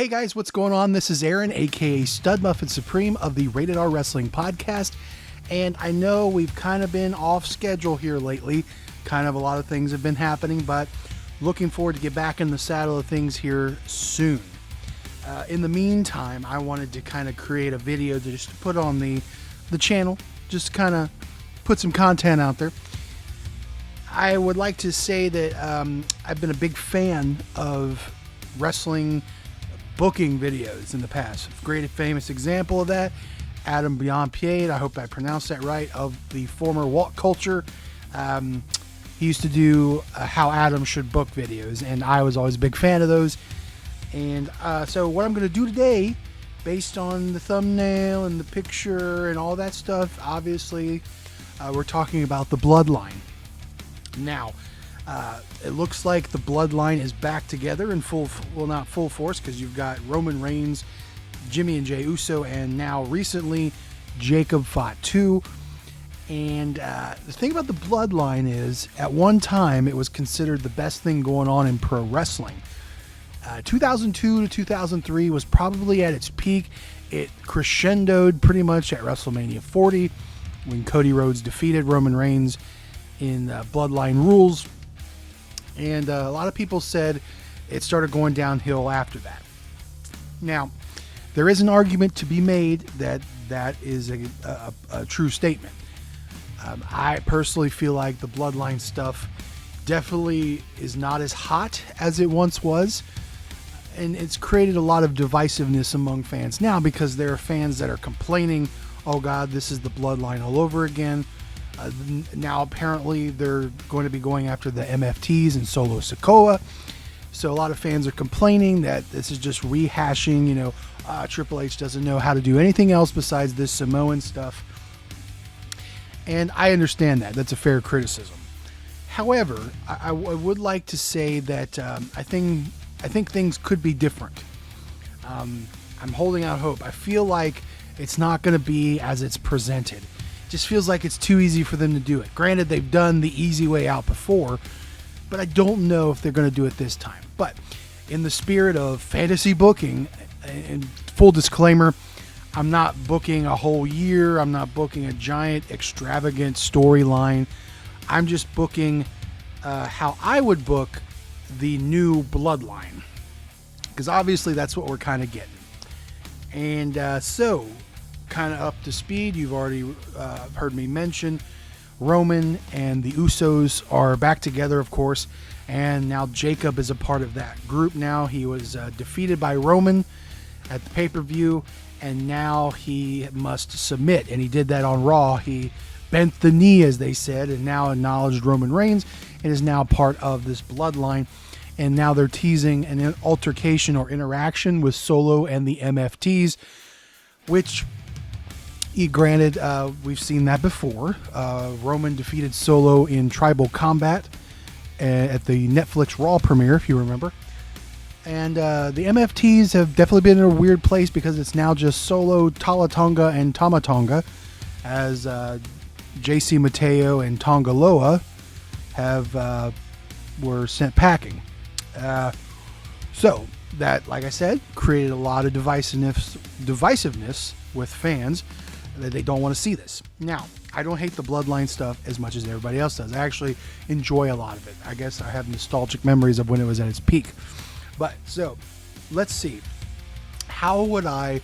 Hey guys, what's going on? This is Aaron, aka Stud Muffin Supreme of the Rated R Wrestling Podcast. And I know we've kind of been off schedule here lately. Kind of a lot of things have been happening, but looking forward to get back in the saddle of things here soon. In the meantime, I wanted to kind of create a video to just put on the channel, just kind of put some content out there. I would like to say that I've been a big fan of wrestling booking videos in the past. Great famous example of that, Adam Beyond Pied, I hope I pronounced that right, of the former Walt Culture. He used to do how Adam should book videos, and I was always a big fan of those. And so what I'm going to do today, based on the thumbnail and the picture and all that stuff, obviously we're talking about the Bloodline. Now, it looks like the Bloodline is back together in not full force, because you've got Roman Reigns, Jimmy and Jey Uso, and now recently Jacob Fatu. And the thing about the Bloodline is, at one time, it was considered the best thing going on in pro wrestling. 2002 to 2003 was probably at its peak. It crescendoed pretty much at WrestleMania 40 when Cody Rhodes defeated Roman Reigns in Bloodline Rules. And a lot of people said it started going downhill after that. Now, there is an argument to be made that that is a true statement. I personally feel like the Bloodline stuff definitely is not as hot as it once was. And it's created a lot of divisiveness among fans now, because there are fans that are complaining, oh God, this is the Bloodline all over again. Now apparently they're going to be going after the MFTs and Solo Sikoa. So a lot of fans are complaining that this is just rehashing, Triple H doesn't know how to do anything else besides this Samoan stuff. And I understand that. That's a fair criticism. However, I would like to say that I think things could be different. I'm holding out hope. I feel like it's not going to be as it's presented. It just feels like it's too easy for them to do it. Granted, they've done the easy way out before, but I don't know if they're going to do it this time. But in the spirit of fantasy booking, and full disclaimer, I'm not booking a whole year. I'm not booking a giant, extravagant storyline. I'm just booking how I would book the new Bloodline, because obviously that's what we're kind of getting. And so, kind of up to speed, you've already heard me mention Roman and the Usos are back together, of course, and now Jacob is a part of that group. Now he was defeated by Roman at the pay-per-view, and now he must submit, and he did that on Raw. He bent the knee, as they said, and now acknowledged Roman Reigns and is now part of this Bloodline. And now they're teasing an altercation or interaction with Solo and the MFTs, which, granted, we've seen that before. Roman defeated Solo in Tribal Combat at the Netflix Raw premiere, if you remember. And the MFTs have definitely been in a weird place, because it's now just Solo, Talatonga, and Tamatonga, as JC Mateo and Tongaloa were sent packing. So that, like I said, created a lot of divisiveness with fans, that they don't want to see this. Now, I don't hate the Bloodline stuff as much as everybody else does. I actually enjoy a lot of it. I guess I have nostalgic memories of when it was at its peak. But so let's see, how would I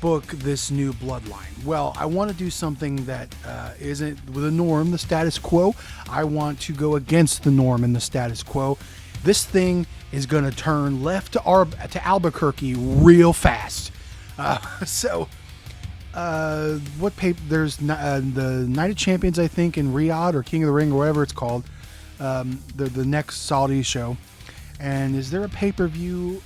book this new Bloodline? Well, I want to do something that isn't the norm, the status quo. I want to go against the norm and the status quo. This thing is going to turn left to Albuquerque real fast. What paper? There's the Night of Champions, I think, in Riyadh, or King of the Ring, or whatever it's called. The next Saudi show. And is there a pay-per-view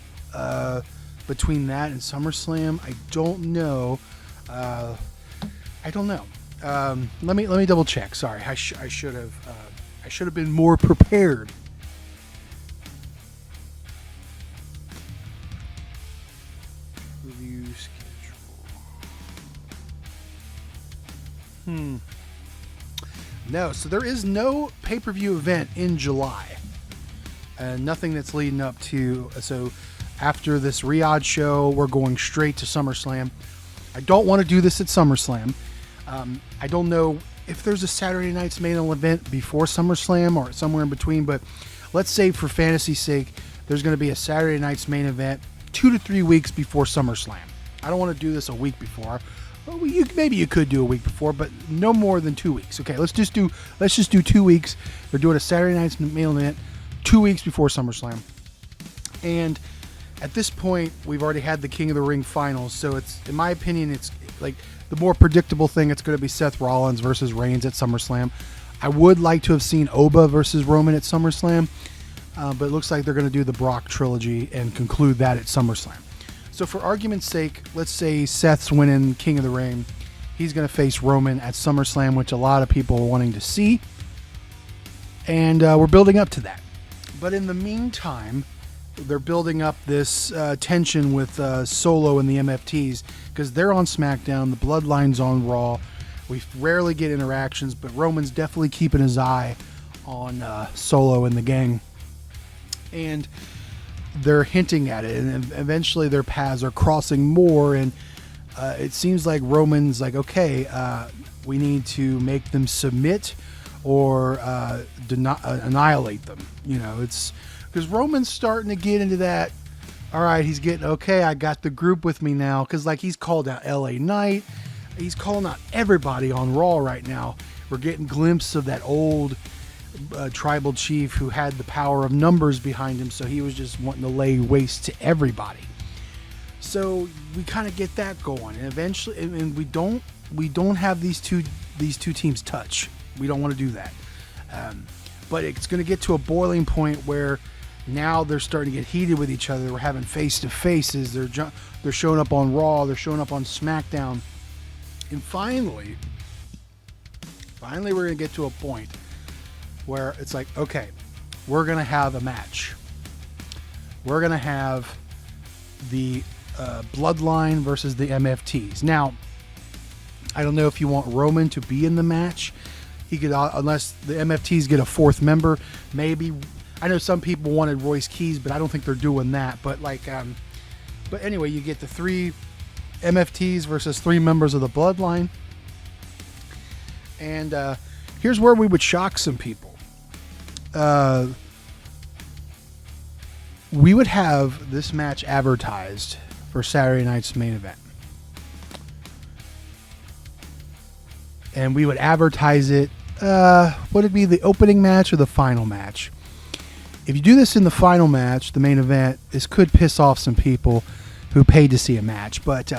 between that and SummerSlam? I don't know. Let me double check. Sorry, I should have been more prepared. Review schedule. No, so there is no pay-per-view event in July. Nothing that's leading up to. So after this Riyadh show, we're going straight to SummerSlam. I don't want to do this at SummerSlam. I don't know if there's a Saturday night's main event before SummerSlam or somewhere in between, but let's say for fantasy's sake, there's going to be a Saturday night's main event 2 to 3 weeks before SummerSlam. I don't want to do this a week before. Well, maybe you could do a week before, but no more than 2 weeks. Okay, let's just do 2 weeks. They're doing a Saturday night's main event 2 weeks before SummerSlam, and at this point, we've already had the King of the Ring finals, so it's, in my opinion, it's like the more predictable thing. It's going to be Seth Rollins versus Reigns at SummerSlam. I would like to have seen Oba versus Roman at SummerSlam, but it looks like they're going to do the Brock trilogy and conclude that at SummerSlam. So for argument's sake, let's say Seth's winning King of the Ring. He's going to face Roman at SummerSlam, which a lot of people are wanting to see, and we're building up to that. But in the meantime, they're building up this tension with Solo and the MFTs because they're on SmackDown. The Bloodline's on Raw. We rarely get interactions, but Roman's definitely keeping his eye on Solo and the gang. And they're hinting at it, and eventually their paths are crossing more, and it seems like Roman's like, okay, we need to make them submit or annihilate them. You know, it's because Roman's starting to get into that. All right, he's getting, okay, I got the group with me now, because like he's called out LA Knight. He's calling out everybody on Raw right now. We're getting glimpses of that old tribal chief who had the power of numbers behind him, so he was just wanting to lay waste to everybody. So we kind of get that going, and eventually, and we don't have these two teams touch. We don't want to do that, but it's going to get to a boiling point where now they're starting to get heated with each other. We're having face-to-faces. They're showing up on Raw. They're showing up on SmackDown, and finally, we're going to get to a point where it's like, okay, we're going to have a match. We're going to have the Bloodline versus the MFTs. Now, I don't know if you want Roman to be in the match. He could, unless the MFTs get a fourth member, maybe. I know some people wanted Royce Keys, but I don't think they're doing that. But like, but anyway, you get the 3 MFTs versus 3 members of the Bloodline. And here's where we would shock some people. We would have this match advertised for Saturday night's main event. And we would advertise it, would it be the opening match or the final match? If you do this in the final match, the main event, this could piss off some people who paid to see a match, but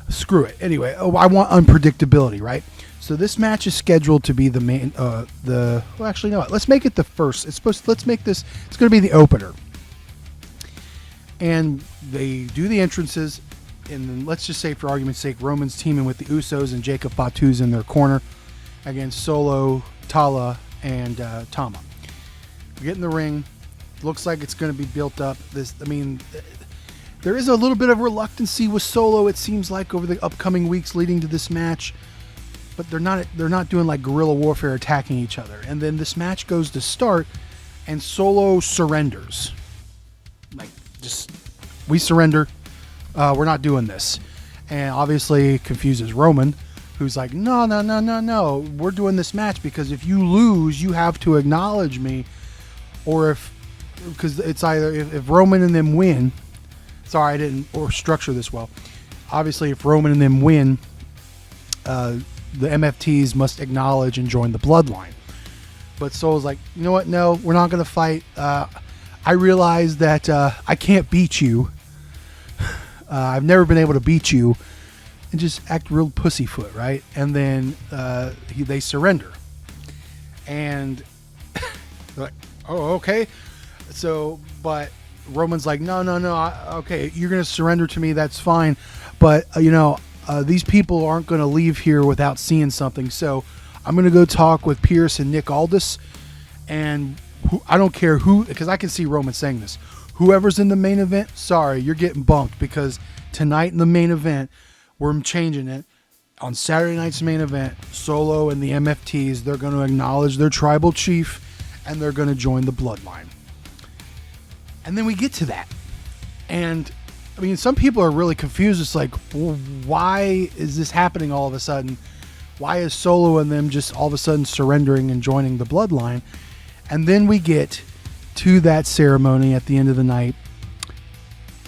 screw it. Anyway, I want unpredictability, right? So this match is scheduled to be the main, well, actually, no, let's make it the first. Let's make this, it's going to be the opener. And they do the entrances, and then let's just say, for argument's sake, Roman's teaming with the Usos and Jacob Fatu's in their corner against Solo, Tala, and Tama. We get in the ring. Looks like it's going to be built up. There is a little bit of reluctancy with Solo, it seems like, over the upcoming weeks leading to this match. But they're not doing like guerrilla warfare attacking each other. And then this match goes to start, and Solo surrenders. Like, just, we surrender. We're not doing this. And obviously confuses Roman, who's like, no. We're doing this match because if you lose, you have to acknowledge me. Or because it's either if Roman and them win. Sorry, I didn't structure this well. Obviously, if Roman and them win, the MFTs must acknowledge and join the Bloodline. But Solo's like, you know what? No, we're not going to fight. I realize that I can't beat you. I've never been able to beat you. And just act real pussyfoot, right? And then they surrender. And they're like, oh, okay. So, but Roman's like, no. Okay, you're going to surrender to me. That's fine. But, these people aren't going to leave here without seeing something. So I'm going to go talk with Pierce and Nick Aldis. And I don't care who, because I can see Roman saying this. Whoever's in the main event, sorry, you're getting bumped, because tonight in the main event, we're changing it. On Saturday night's main event, Solo and the MFTs, they're going to acknowledge their tribal chief, and they're going to join the Bloodline. And then we get to that. And I mean, some people are really confused. It's like, well, why is this happening all of a sudden? Why is Solo and them just all of a sudden surrendering and joining the Bloodline? And then we get to that ceremony at the end of the night.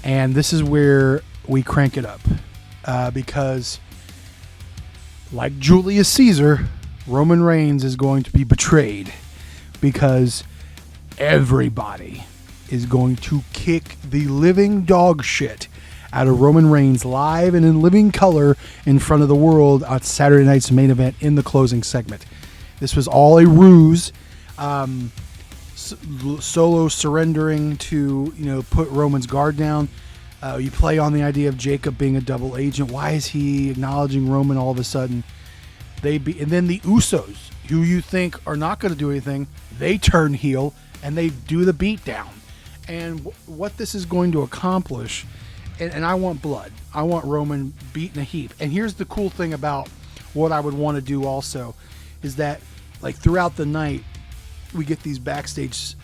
And this is where we crank it up. Because like Julius Caesar, Roman Reigns is going to be betrayed. Because everybody is going to kick the living dog shit out of Roman Reigns live and in living color in front of the world on Saturday night's main event in the closing segment. This was all a ruse. Solo surrendering to, put Roman's guard down. You play on the idea of Jacob being a double agent. Why is he acknowledging Roman all of a sudden? And then the Usos, who you think are not going to do anything, they turn heel and they do the beatdown. And what this is going to accomplish, and I want blood. I want Roman beat in a heap. And here's the cool thing about what I would want to do also, is that like throughout the night, we get these backstage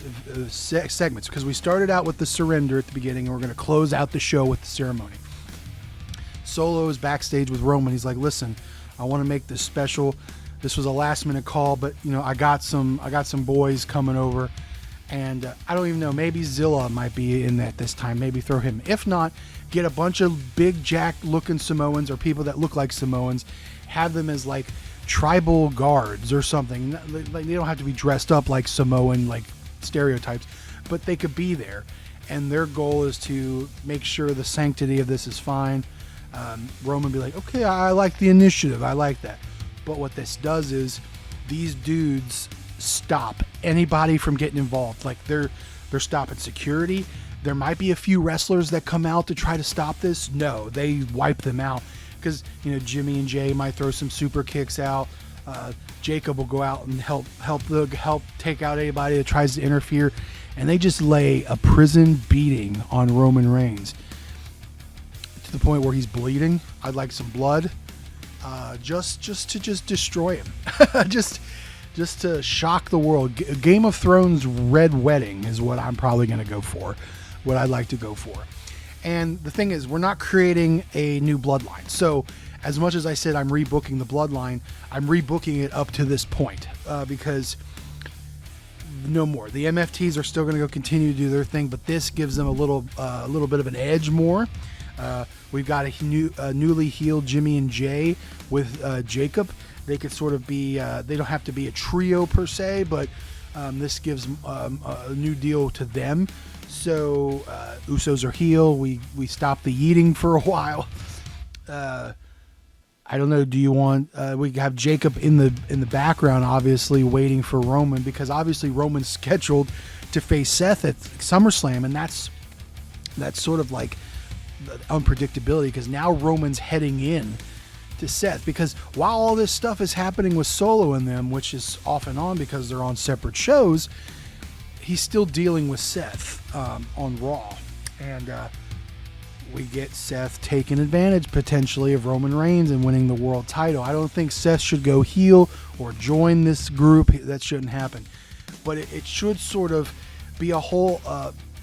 segments, because we started out with the surrender at the beginning, and we're going to close out the show with the ceremony. Solo is backstage with Roman. He's like, listen, I want to make this special. This was a last minute call, but I got some boys coming over. And I don't even know, maybe Zilla might be in that this time. Maybe throw him. If not, get a bunch of big jack-looking Samoans or people that look like Samoans. Have them as like tribal guards or something. Like, they don't have to be dressed up like Samoan, like stereotypes. But they could be there. And their goal is to make sure the sanctity of this is fine. Roman be like, okay, I like the initiative. I like that. But what this does is these dudes stop anybody from getting involved. Like they're stopping security. There might be a few wrestlers that come out to try to stop this. No, they wipe them out, because Jimmy and Jay might throw some super kicks out. Jacob will go out and help take out anybody that tries to interfere, and they just lay a prison beating on Roman Reigns to the point where he's bleeding. I'd like some blood, just to destroy him. Just to shock the world. Game of Thrones Red Wedding is what I'm probably going to go for. What I'd like to go for. And the thing is, we're not creating a new Bloodline. So as much as I said I'm rebooking the Bloodline, I'm rebooking it up to this point. Because no more. The MFTs are still going to go continue to do their thing, but this gives them a little bit of an edge more. We've got a newly healed Jimmy and Jay with Jacob. They could sort of be, they don't have to be a trio per se, but this gives a new deal to them. So Usos are heel. We stop the eating for a while. I don't know. Do you want? We have Jacob in the background, obviously waiting for Roman, because obviously Roman's scheduled to face Seth at SummerSlam, and that's sort of like the unpredictability, because now Roman's heading in to Seth, because while all this stuff is happening with Solo and them, which is off and on because they're on separate shows, he's still dealing with Seth on Raw, and we get Seth taking advantage potentially of Roman Reigns and winning the world title. I don't think Seth should go heel or join this group. That shouldn't happen, but it should sort of be a whole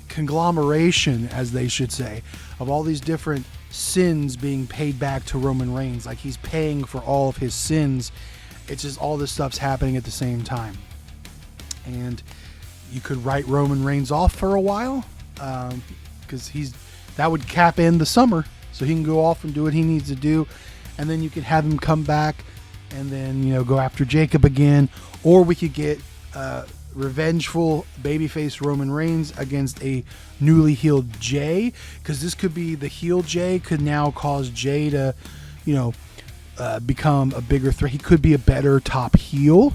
conglomeration, as they should say, of all these different sins being paid back to Roman Reigns. Like he's paying for all of his sins. It's just all this stuff's happening at the same time. And you could write Roman Reigns off for a while, because that would cap in the summer, so he can go off and do what he needs to do, and then you could have him come back and then go after Jacob again, or we could get revengeful babyface Roman Reigns against a newly healed Jay, because this could be the heel Jay could now cause Jay to become a bigger threat. He could be a better top heel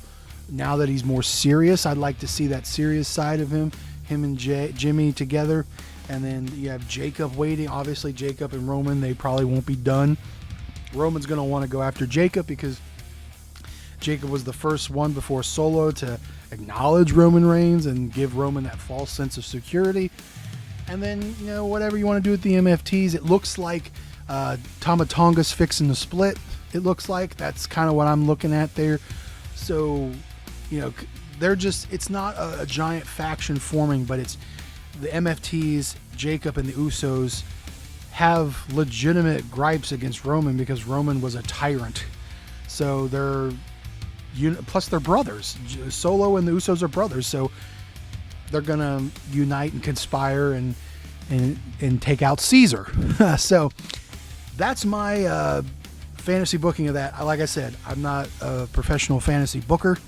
now that he's more serious. I'd like to see that serious side of him and Jimmy together. And then you have Jacob waiting. Obviously Jacob and Roman, they probably won't be done. Roman's going to want to go after Jacob, because Jacob was the first one before Solo to acknowledge Roman Reigns and give Roman that false sense of security. And then, whatever you want to do with the MFTs, it looks like Tama Tonga's fixing the split. It looks like that's kind of what I'm looking at there. So, they're just, it's not a giant faction forming, but it's the MFTs Jacob and the Usos have legitimate gripes against Roman because Roman was a tyrant. So plus they're brothers. Solo and the Usos are brothers, so they're gonna unite and conspire and take out Caesar. So that's my fantasy booking of that. Like I said, I'm not a professional fantasy booker.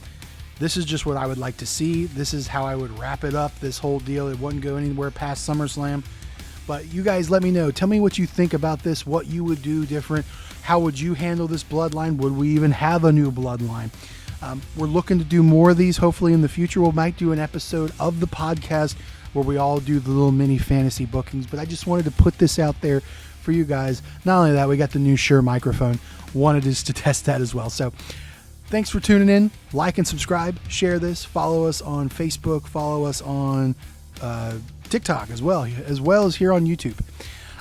This is just what I would like to see. This is how I would wrap it up, this whole deal. It wouldn't go anywhere past SummerSlam. But you guys let me know. Tell me what you think about this, what you would do different. How would you handle this bloodline? Would we even have a new bloodline? We're looking to do more of these hopefully in the future. We might do an episode of the podcast where we all do the little mini fantasy bookings. But I just wanted to put this out there for you guys. Not only that, we got the new Shure microphone. Wanted us to test that as well. So thanks for tuning in. Like and subscribe. Share this. Follow us on Facebook. Follow us on TikTok as well as here on YouTube.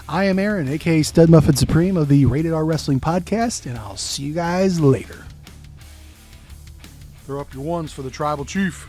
I am Aaron, aka Stud Muffin Supreme of the Rated R Wrestling Podcast, and I'll see you guys later. Throw up your ones for the Tribal Chief.